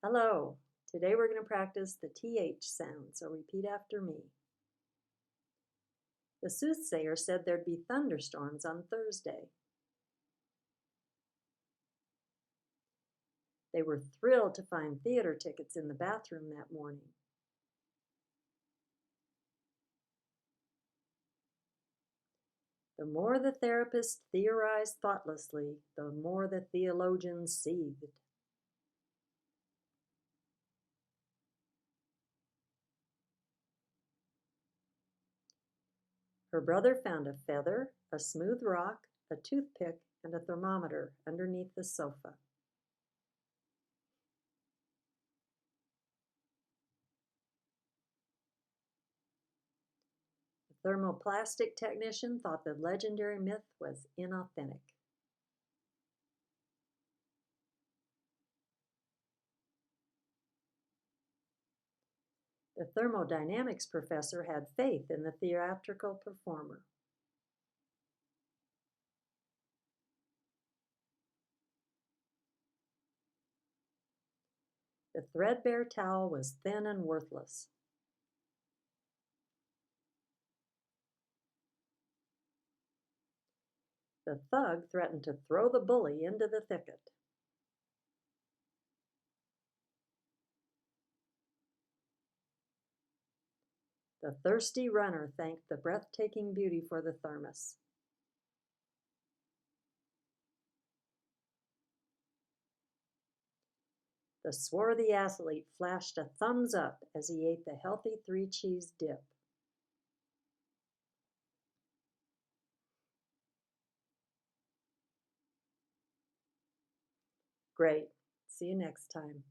Hello. Today we're going to practice the TH sound, so repeat after me. The soothsayer said there'd be thunderstorms on Thursday. They were thrilled to find theater tickets in the bathroom that morning. The more the therapist theorized thoughtlessly, the more the theologian seethed. Her brother found a feather, a smooth rock, a toothpick, and a thermometer underneath the sofa. The thermoplastic technician thought the legendary myth was inauthentic. The thermodynamics professor had faith in the theatrical performer. The threadbare towel was thin and worthless. The thug threatened to throw the bully into the thicket. The thirsty runner thanked the breathtaking beauty for the thermos. The swarthy athlete flashed a thumbs up as he ate the healthy 3-cheese dip. Great. See you next time.